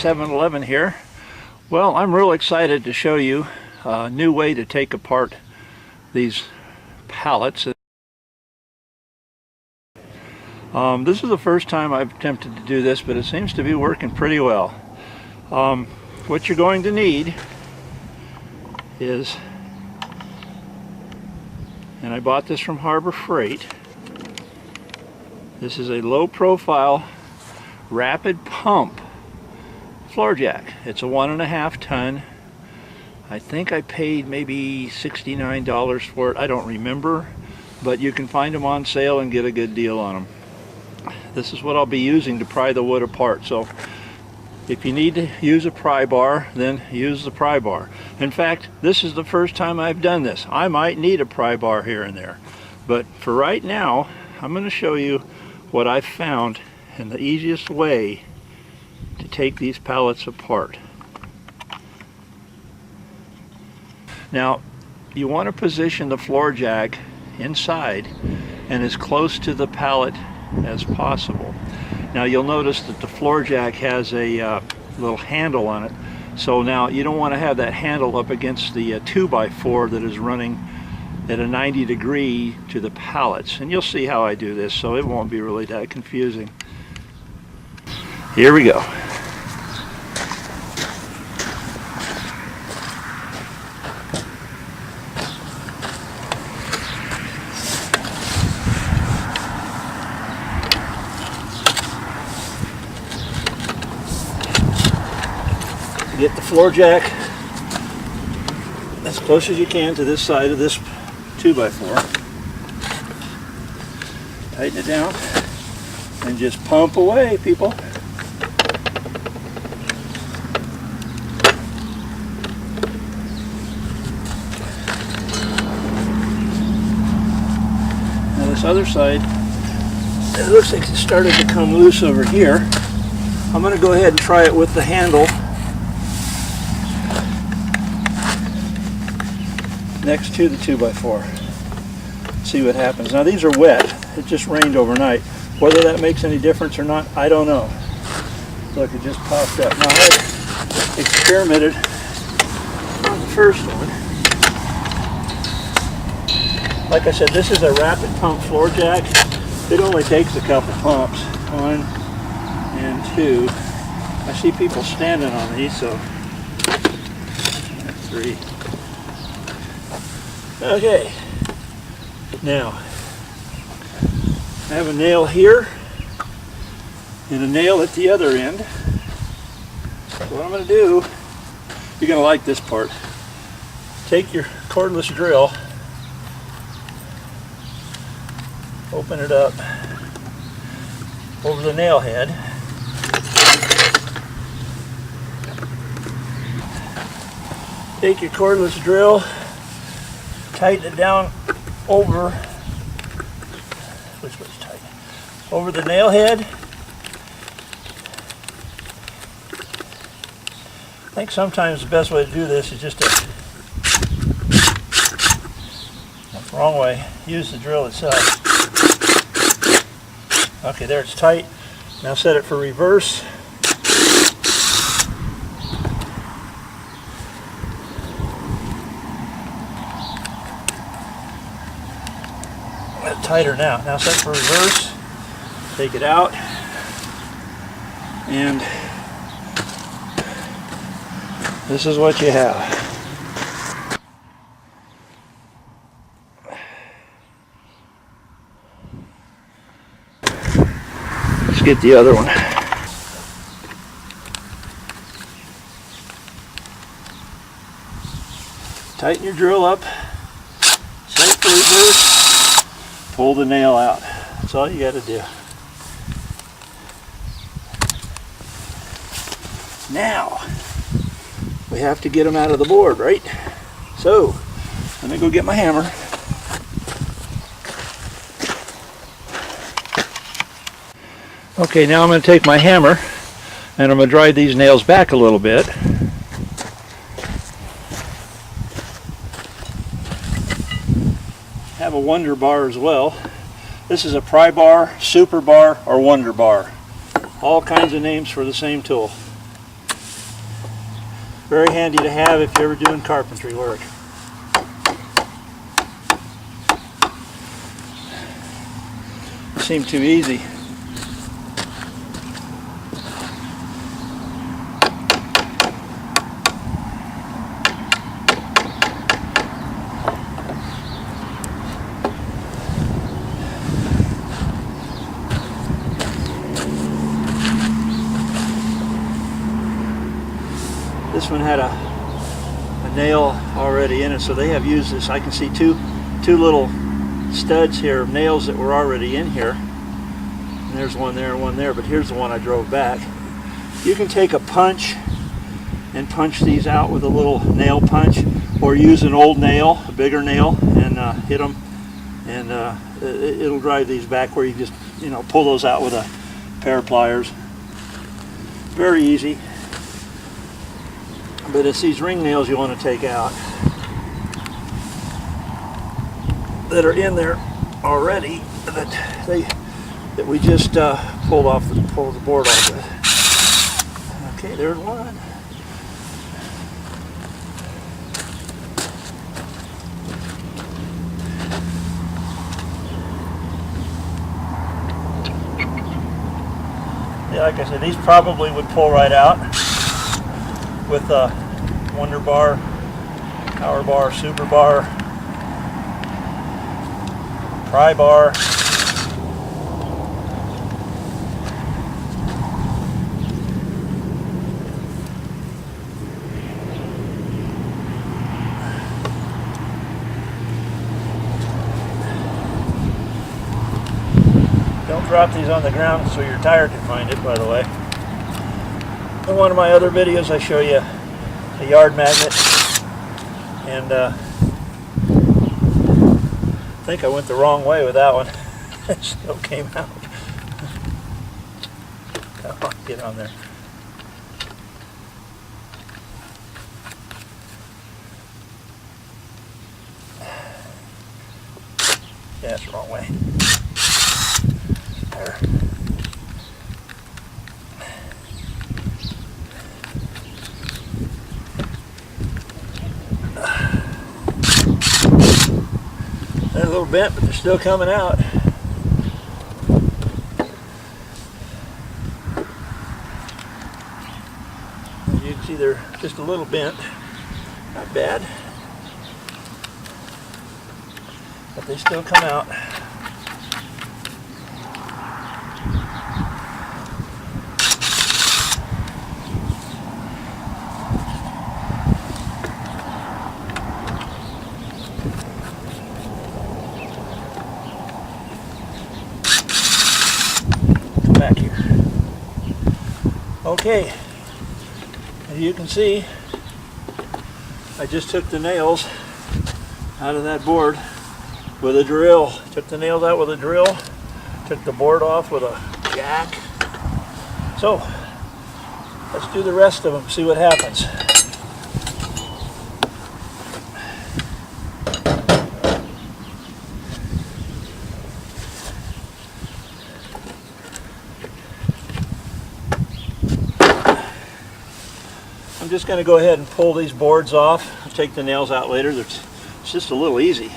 7-Eleven here. Well, I'm real excited to show you a new way to take apart these pallets. This is the first time I've attempted to do this, but it seems to be working pretty well. What you're going to need is, and I bought this from Harbor Freight, this is a low profile rapid pump floor jack. It's a 1.5 ton. I think I paid maybe $69 for it. I don't remember, but you can find them on sale and get a good deal on them. This is what I'll be using to pry the wood apart. So if you need to use a pry bar, then use the pry bar. In fact, this is the first time I've done this. I might need a pry bar here and there, but for right now I'm going to show you what I've found and the easiest way to take these pallets apart. Now, you want to position the floor jack inside and as close to the pallet as possible. Now you'll notice that the floor jack has a little handle on it, so now you don't want to have that handle up against the 2x4 that is running at a 90 degree to the pallets, and you'll see how I do this, so it won't be really that confusing. Here we go. Get the floor jack as close as you can to this side of this 2x4. Tighten it down and just pump away, people. Now this other side, it looks like it started to come loose over here. I'm going to go ahead and try it with the handle next to the 2x4. See what happens. Now these are wet. It just rained overnight. Whether that makes any difference or not, I don't know. Look, it just popped up. Now I experimented on the first one. Like I said, this is a rapid pump floor jack. It only takes a couple pumps. 1 and 2. I see people standing on these, so 3. Okay, now I have a nail here and a nail at the other end. So what I'm going to do, you're going to like this part. Take your cordless drill, open it up over the nail head. Take your cordless drill, tighten it down over, which was tight, over the nail head. I think sometimes the best way to do this is just to, that's the wrong way, use the drill itself. Okay, there, it's tight. Now set it for reverse. Tighter now. Now set for reverse. Take it out, and this is what you have. Let's get the other one. Tighten your drill up. Set it for reverse. Pull the nail out. That's all you got to do. Now, we have to get them out of the board, right? So, let me go get my hammer. Okay, now I'm going to take my hammer and I'm going to drive these nails back a little bit. Have a Wonder Bar as well. This is a pry bar, super bar, or Wonder Bar. All kinds of names for the same tool. Very handy to have if you're ever doing carpentry work. It seemed too easy. This one had a nail already in it, so they have used this. I can see two little studs here of nails that were already in here. And there's one there and one there, but here's the one I drove back. You can take a punch and punch these out with a little nail punch, or use an old nail, a bigger nail, and hit them, and it'll drive these back, where you just, you know, pull those out with a pair of pliers. Very easy. But it's these ring nails you want to take out that are in there already, that we just pulled the board off with. Okay, there's one. Yeah, like I said, these probably would pull right out with a Wonder Bar, Power Bar, Super Bar, Pry Bar. Don't drop these on the ground so your tire can find it, by the way. In one of my other videos I show you a yard magnet, and I think I went the wrong way with that one. It still came out. Come on, get on there. Yeah, it's the wrong way. There. They're a little bent, but they're still coming out. As you can see, they're just a little bent. Not bad. But they still come out. Back here. Okay, as you can see, I just took the nails out of that board with a drill. Took the nails out with a drill, took the board off with a jack. So let's do the rest of them, see what happens. I'm just going to go ahead and pull these boards off. I'll take the nails out later. It's just a little easy.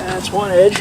That's one edge.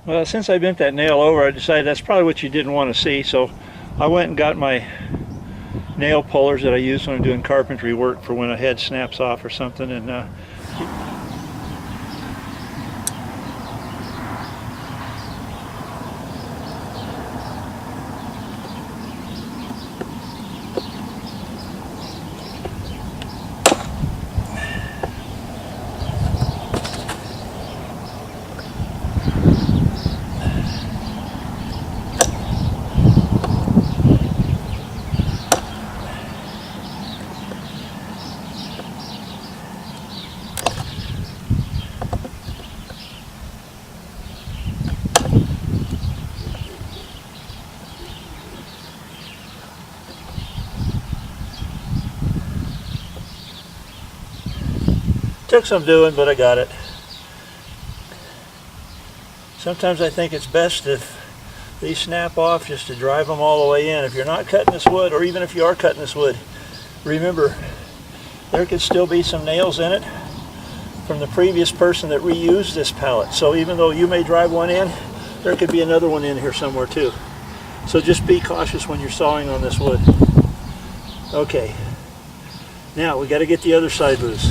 Well, since I bent that nail over, I decided that's probably what you didn't want to see, so I went and got my nail pullers that I use when I'm doing carpentry work for when a head snaps off or something, and took some doing, but I got it. Sometimes I think it's best if these snap off just to drive them all the way in. If you're not cutting this wood, or even if you are cutting this wood, remember there could still be some nails in it from the previous person that reused this pallet. So even though you may drive one in, there could be another one in here somewhere too. So just be cautious when you're sawing on this wood. Okay, now we got to get the other side loose.